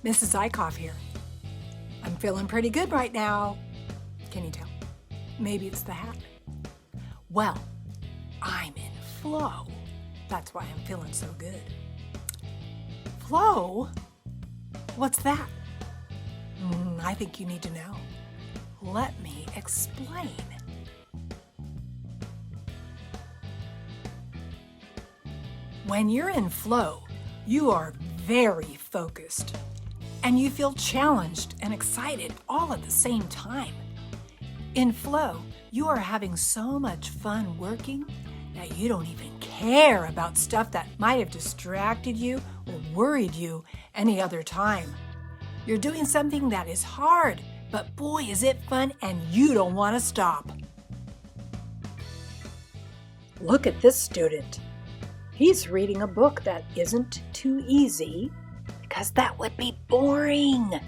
Mrs. Eichhoff here. I'm feeling pretty good right now. Can you tell? Maybe it's the hat. Well, I'm in flow. That's why I'm feeling so good. Flow? What's that? I think you need to know. Let me explain. When you're in flow, you are very focused and you feel challenged and excited all at the same time. In flow, you are having so much fun working that you don't even care about stuff that might have distracted you or worried you any other time. You're doing something that is hard, but boy, is it fun and you don't want to stop. Look at this student. He's reading a book that isn't too easy because that would be boring.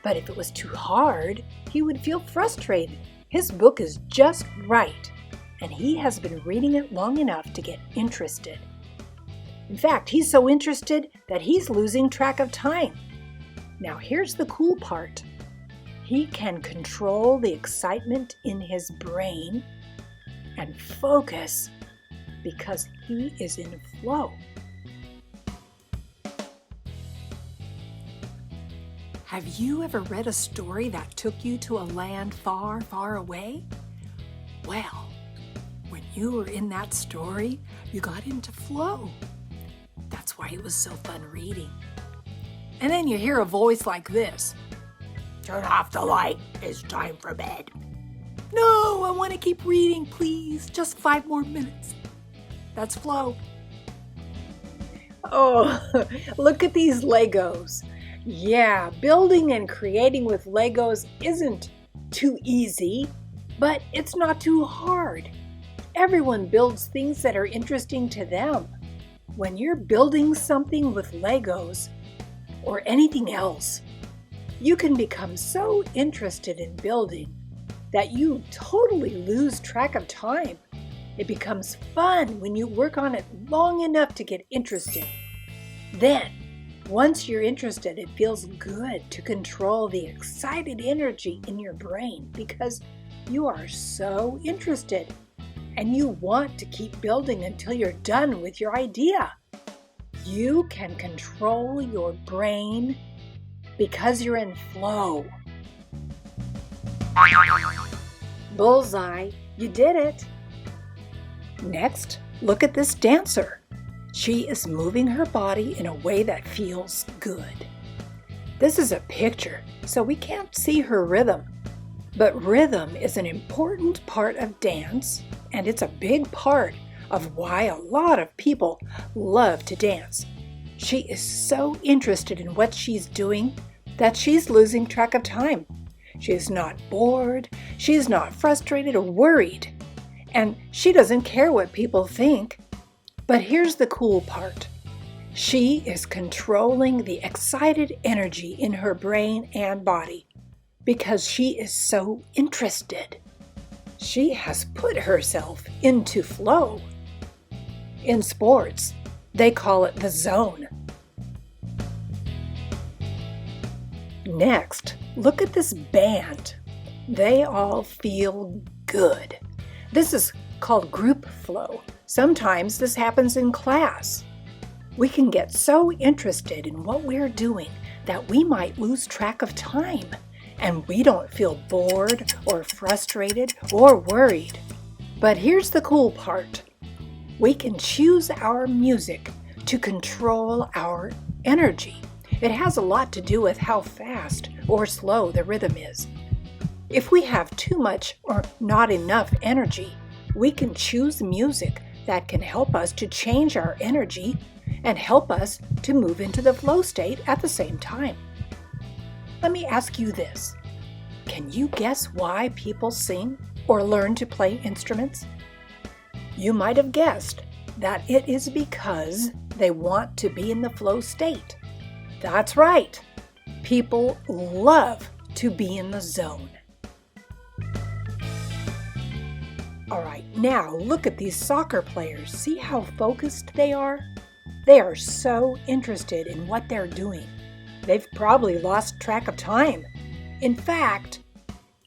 But if it was too hard, he would feel frustrated. His book is just right, and he has been reading it long enough to get interested. In fact, he's so interested that he's losing track of time. Now here's the cool part. He can control the excitement in his brain and focus because he is in flow. Have you ever read a story that took you to a land far, far away? Well, when you were in that story, you got into flow. That's why it was so fun reading. And then you hear a voice like this. Turn off the light. It's time for bed. No, I want to keep reading, please. Just 5 more minutes. That's flow. Oh, look at these Legos. Yeah, building and creating with Legos isn't too easy, but it's not too hard. Everyone builds things that are interesting to them. When you're building something with Legos or anything else, you can become so interested in building that you totally lose track of time. It becomes fun when you work on it long enough to get interested. Then, once you're interested, it feels good to control the excited energy in your brain because you are so interested and you want to keep building until you're done with your idea. You can control your brain because you're in flow. Bullseye, you did it. Next, look at this dancer. She is moving her body in a way that feels good. This is a picture, so we can't see her rhythm. But rhythm is an important part of dance, and it's a big part of why a lot of people love to dance. She is so interested in what she's doing that she's losing track of time. She is not bored, she is not frustrated or worried, and she doesn't care what people think. But here's the cool part. She is controlling the excited energy in her brain and body because she is so interested. She has put herself into flow. In sports, they call it the zone. Next, look at this band. They all feel good. This is called group flow. Sometimes this happens in class. We can get so interested in what we're doing that we might lose track of time, and we don't feel bored or frustrated or worried. But here's the cool part. We can choose our music to control our energy. It has a lot to do with how fast or slow the rhythm is. If we have too much or not enough energy, we can choose music that can help us to change our energy and help us to move into the flow state at the same time. Let me ask you this. Can you guess why people sing or learn to play instruments? You might have guessed that it is because they want to be in the flow state. That's right. People love to be in the zone. All right, now look at these soccer players. See how focused they are? They are so interested in what they're doing. they've probably lost track of time. In fact,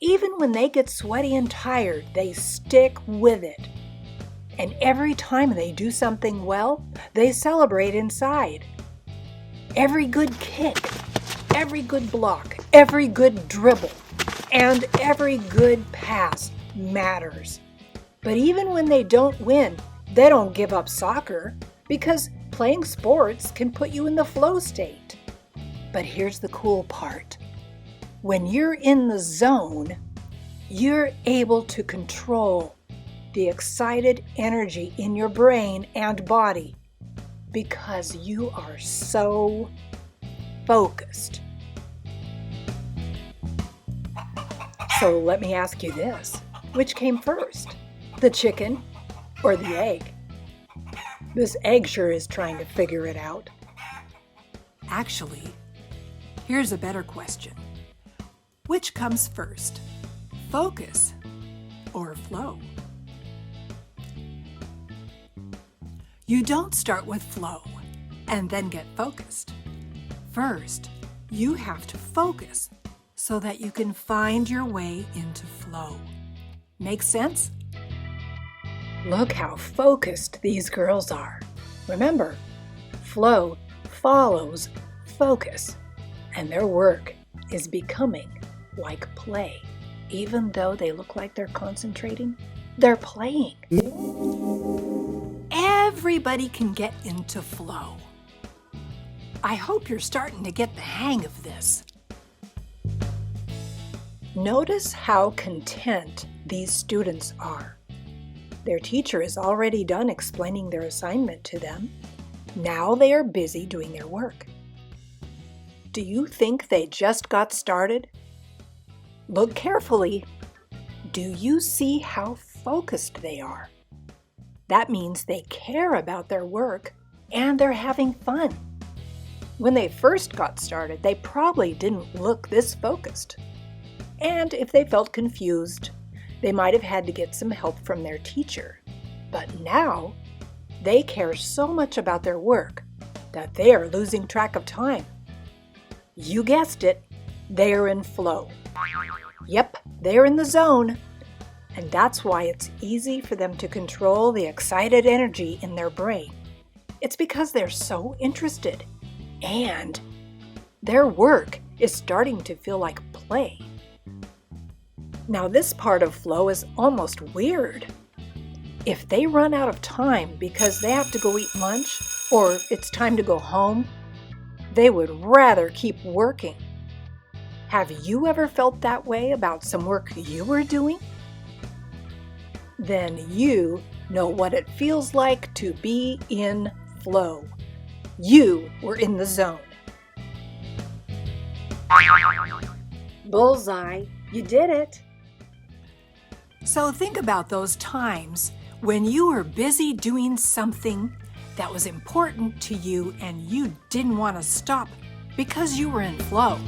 even when they get sweaty and tired, they stick with it. And every time they do something well, they celebrate inside. Every good kick, every good block, every good dribble, and every good pass matters. But even when they don't win, they don't give up soccer, because playing sports can put you in the flow state. But here's the cool part. When you're in the zone, you're able to control the excited energy in your brain and body because you are so focused. So let me ask you this. Which came first, the chicken or the egg? This egg sure is trying to figure it out. Actually, here's a better question. Which comes first, focus or flow? You don't start with flow and then get focused. First, you have to focus so that you can find your way into flow. Make sense? Look how focused these girls are. Remember, flow follows focus, and their work is becoming like play. Even though they look like they're concentrating, they're playing. Everybody can get into flow. I hope you're starting to get the hang of this. Notice how content these students are. Their teacher is already done explaining their assignment to them. Now they are busy doing their work. Do you think they just got started? Look carefully. Do you see how focused they are? That means they care about their work and they're having fun. When they first got started, they probably didn't look this focused. And if they felt confused, they might have had to get some help from their teacher. But now, they care so much about their work that they are losing track of time. You guessed it, they are in flow. Yep, they're in the zone. And that's why it's easy for them to control the excited energy in their brain. It's because they're so interested. And their work is starting to feel like play. Now this part of flow is almost weird. If they run out of time because they have to go eat lunch or it's time to go home, they would rather keep working. Have you ever felt that way about some work you were doing? Then you know what it feels like to be in flow. You were in the zone. Bullseye, you did it. So think about those times when you were busy doing something that was important to you and you didn't want to stop because you were in flow.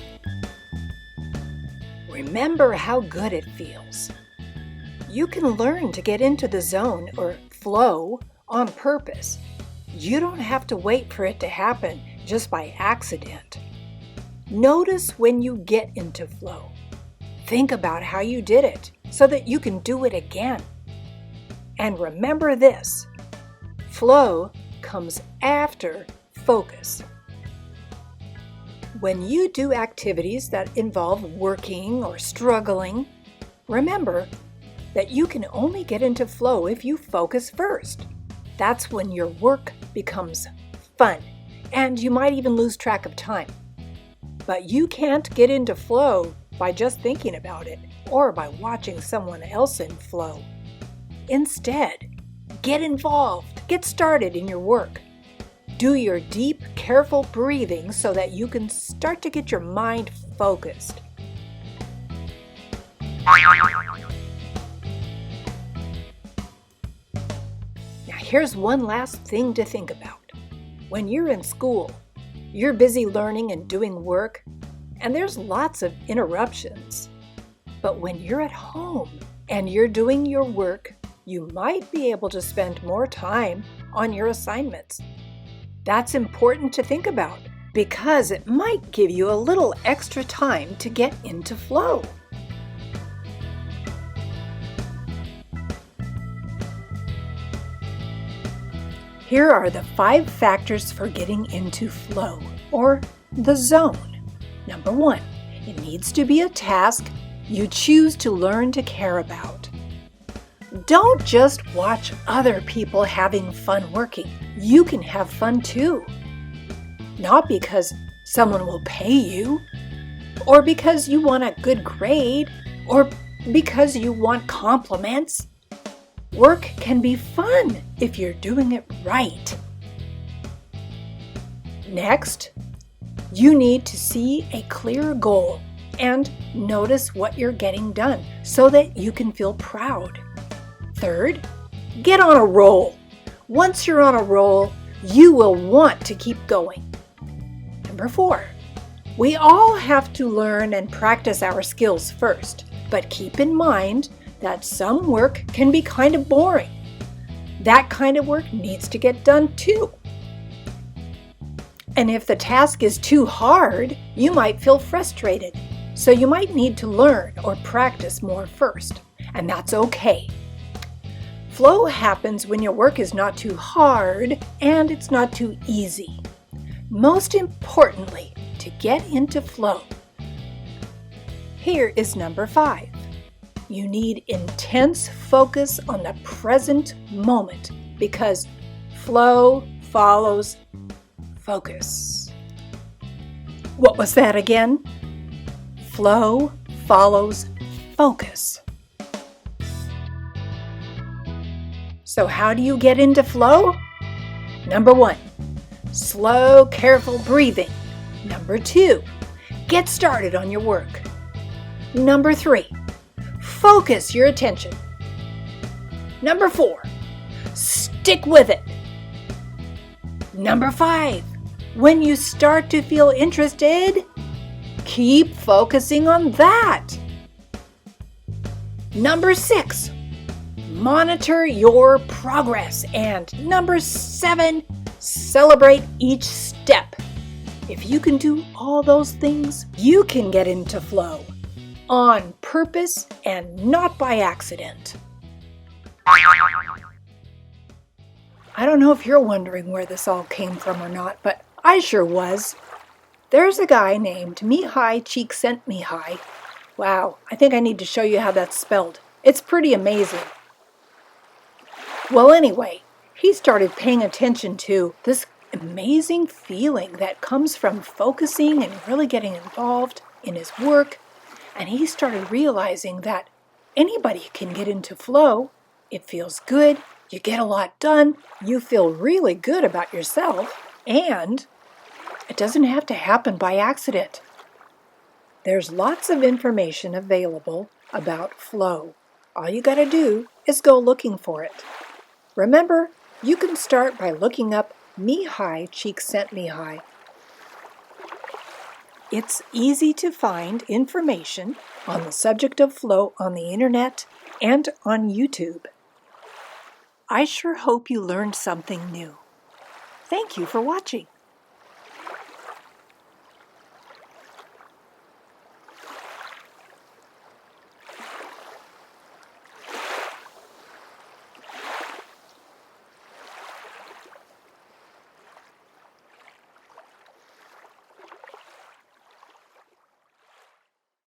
Remember how good it feels. You can learn to get into the zone or flow on purpose. You don't have to wait for it to happen just by accident. Notice when you get into flow. Think about how you did it so that you can do it again. And remember this, flow comes after focus. When you do activities that involve working or struggling, remember that you can only get into flow if you focus first. That's when your work becomes fun, and you might even lose track of time. But you can't get into flow by just thinking about it or by watching someone else in flow. Instead, get involved, get started in your work. Do your deep, careful breathing so that you can start to get your mind focused. Now here's one last thing to think about. When you're in school, you're busy learning and doing work, and there's lots of interruptions. But when you're at home and you're doing your work, you might be able to spend more time on your assignments. That's important to think about because it might give you a little extra time to get into flow. Here are the 5 factors for getting into flow, or the zone. Number 1, it needs to be a task you choose to learn to care about. Don't just watch other people having fun working. You can have fun too. Not because someone will pay you, or because you want a good grade, or because you want compliments. Work can be fun if you're doing it right. Next, you need to see a clear goal and notice what you're getting done so that you can feel proud. Third, get on a roll. Once you're on a roll, you will want to keep going. Number 4, we all have to learn and practice our skills first, but keep in mind that some work can be kind of boring. That kind of work needs to get done too. And if the task is too hard, you might feel frustrated. So you might need to learn or practice more first, and that's okay. Flow happens when your work is not too hard and it's not too easy. Most importantly, to get into flow. Here is number 5. You need intense focus on the present moment because flow follows focus. What was that again? Flow follows focus. So how do you get into flow? Number 1, slow, careful breathing. Number 2, get started on your work. Number 3, focus your attention. Number 4, stick with it. Number 5, when you start to feel interested, keep focusing on that. Number 6, monitor your progress. And number 7, celebrate each step. If you can do all those things, you can get into flow on purpose and not by accident. I don't know if you're wondering where this all came from or not, but I sure was. There's a guy named Mihai Csikszentmihalyi. Wow, I think I need to show you how that's spelled. It's pretty amazing. Well, anyway, he started paying attention to this amazing feeling that comes from focusing and really getting involved in his work. And he started realizing that anybody can get into flow. It feels good, you get a lot done, you feel really good about yourself, and it doesn't have to happen by accident. There's lots of information available about flow. All you gotta do is go looking for it. Remember, you can start by looking up Mihai Csikszentmihalyi. It's easy to find information on the subject of flow on the internet and on YouTube. I sure hope you learned something new. Thank you for watching.